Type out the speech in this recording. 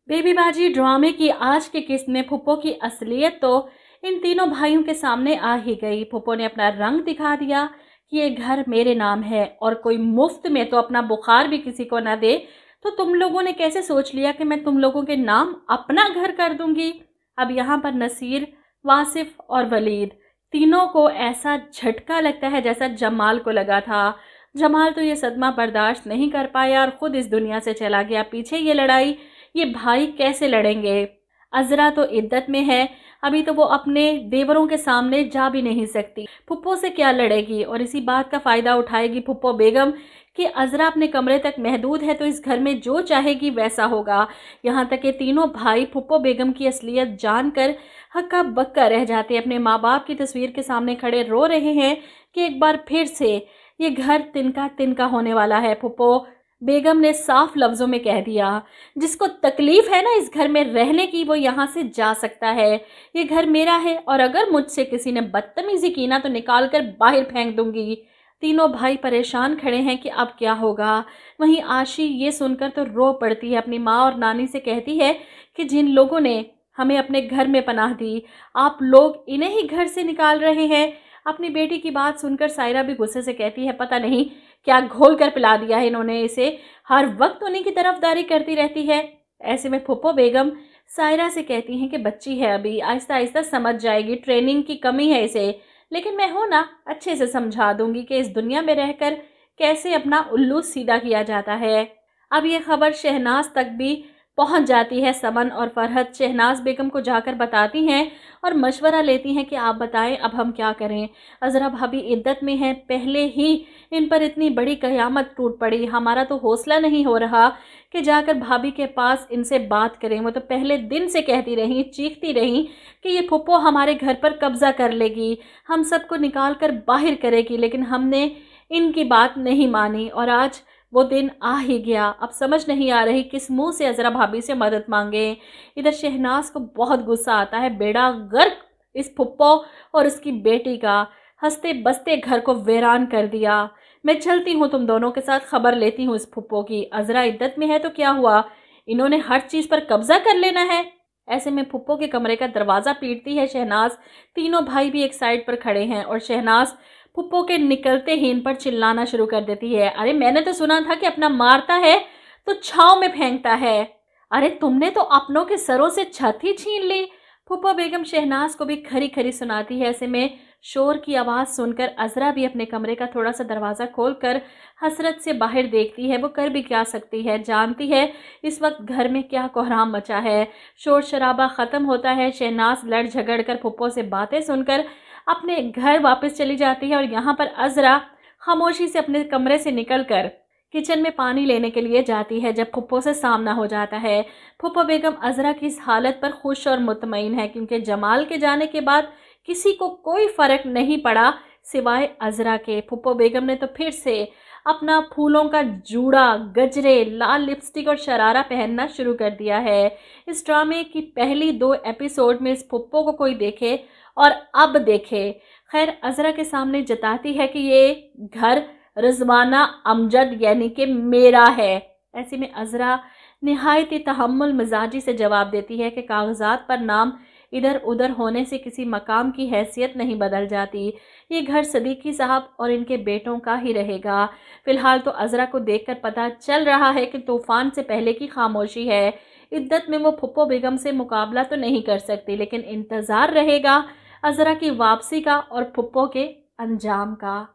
बेबीबाजी ड्रामे की आज की किस्त में फुप्पो की असलियत तो इन तीनों भाइयों के सामने आ ही गई। फुप्पो ने अपना रंग दिखा दिया कि ये घर मेरे नाम है और कोई मुफ्त में तो अपना बुखार भी किसी को ना दे तो तुम लोगों ने कैसे सोच लिया कि मैं तुम लोगों के नाम अपना घर कर दूंगी। अब यहाँ पर नसीर, वासिफ और वलीद तीनों को ऐसा झटका लगता है जैसा जमाल को लगा था। जमाल तो ये सदमा बर्दाश्त नहीं कर पाया और खुद इस दुनिया से चला गया। पीछे ये लड़ाई ये भाई कैसे लड़ेंगे। अजरा तो इद्दत में है, अभी तो वो अपने देवरों के सामने जा भी नहीं सकती। फुप्पो से क्या लड़ेगी और इसी बात का फायदा उठाएगी फुप्पो बेगम कि अजरा अपने कमरे तक महदूद है तो इस घर में जो चाहेगी वैसा होगा। यहाँ तक कि तीनों भाई फुप्पो बेगम की असलियत जानकर हक्का बक्का रह जाते। अपने माँ बाप की तस्वीर के सामने खड़े रो रहे हैं कि एक बार फिर से ये घर तिनका तिनका होने वाला है। फुप्पो बेगम ने साफ लफ्जों में कह दिया, जिसको तकलीफ है ना इस घर में रहने की वो यहाँ से जा सकता है। ये घर मेरा है और अगर मुझसे किसी ने बदतमीजी की ना तो निकाल कर बाहर फेंक दूंगी। तीनों भाई परेशान खड़े हैं कि अब क्या होगा। वहीं आशी ये सुनकर तो रो पड़ती है। अपनी माँ और नानी से कहती है कि जिन लोगों ने हमें अपने घर में पनाह दी, आप लोग इन्हें ही घर से निकाल रहे हैं। अपनी बेटी की बात सुनकर सायरा भी गुस्से से कहती है, पता नहीं क्या घोल कर पिला दिया है इन्होंने इसे, हर वक्त उन्हीं की तरफदारी करती रहती है। ऐसे में फुप्पो बेगम सायरा से कहती हैं कि बच्ची है, अभी आहिस्ता आहिस्ता समझ जाएगी, ट्रेनिंग की कमी है इसे, लेकिन मैं हूं ना, अच्छे से समझा दूंगी कि इस दुनिया में रहकर कैसे अपना उल्लू सीधा किया जाता है। अब ये खबर शहनाज तक भी पहुंच जाती है। समन और फरहत शहनाज बेगम को जाकर बताती हैं और मशवरा लेती हैं कि आप बताएं अब हम क्या करें। अजरा भाभी इद्दत में हैं, पहले ही इन पर इतनी बड़ी कयामत टूट पड़ी, हमारा तो हौसला नहीं हो रहा कि जाकर भाभी के पास इनसे बात करें। वो तो पहले दिन से कहती रही, चीखती रही कि ये फुप्पो हमारे घर पर कब्जा कर लेगी, हम सबको निकाल कर बाहर करेगी, लेकिन हमने इनकी बात नहीं मानी और आज वो दिन आ ही गया। अब समझ नहीं आ रही किस मुंह से अजरा भाभी से मदद मांगे। इधर शहनाज को बहुत गुस्सा आता है, बेड़ा गर्क इस फुप्पो और उसकी बेटी का, हंसते बसते घर को वीरान कर दिया। मैं चलती हूँ, तुम दोनों के साथ खबर लेती हूँ इस फुप्पो की। अजरा इद्दत में है तो क्या हुआ, इन्होंने हर चीज पर कब्जा कर लेना है। ऐसे में फुप्पो के कमरे का दरवाजा पीटती है शहनाज। तीनों भाई भी एक साइड पर खड़े हैं और शहनाज फुप्पो के निकलते ही इन पर चिल्लाना शुरू कर देती है, अरे मैंने तो सुना था कि अपना मारता है तो छाव में फेंकता है, अरे तुमने तो अपनों के सरों से छत ही छीन ली। फुप्पो बेगम शहनाज को भी खरी खरी सुनाती है। ऐसे में शोर की आवाज़ सुनकर अजरा भी अपने कमरे का थोड़ा सा दरवाज़ा खोलकर हसरत से बाहर देखती है। वो कर भी क्या सकती है, जानती है इस वक्त घर में क्या कोहराम मचा है। शोर शराबा ख़त्म होता है। शहनाज लड़ झगड़ कर फुप्पो से बातें सुनकर अपने घर वापस चली जाती है और यहाँ पर अजरा खामोशी से अपने कमरे से निकलकर किचन में पानी लेने के लिए जाती है। जब फुप्पो से सामना हो जाता है, फुप्पो बेगम अजरा की इस हालत पर खुश और मुतमईन है क्योंकि जमाल के जाने के बाद किसी को कोई फर्क नहीं पड़ा सिवाय अजरा के। फुप्पो बेगम ने तो फिर से अपना फूलों का जूड़ा, गजरे, लाल लिपस्टिक और शरारा पहनना शुरू कर दिया है। इस ड्रामे की पहली 2 एपिसोड में इस फुप्पो को कोई देखे और अब देखे। खैर अजरा के सामने जताती है कि ये घर रिजवाना अमजद यानी कि मेरा है। ऐसे में अजरा निहायत ही तहम्मुल मिजाजी से जवाब देती है कि कागजात पर नाम इधर उधर होने से किसी मकाम की हैसियत नहीं बदल जाती। ये घर सदीकी साहब और इनके बेटों का ही रहेगा। फिलहाल तो अजरा को देखकर पता चल रहा है कि तूफान से पहले की खामोशी है। इद्दत में वो फुप्पो बेगम से मुकाबला तो नहीं कर सकती, लेकिन इंतज़ार रहेगा अजरा की वापसी का और फुप्पो के अंजाम का।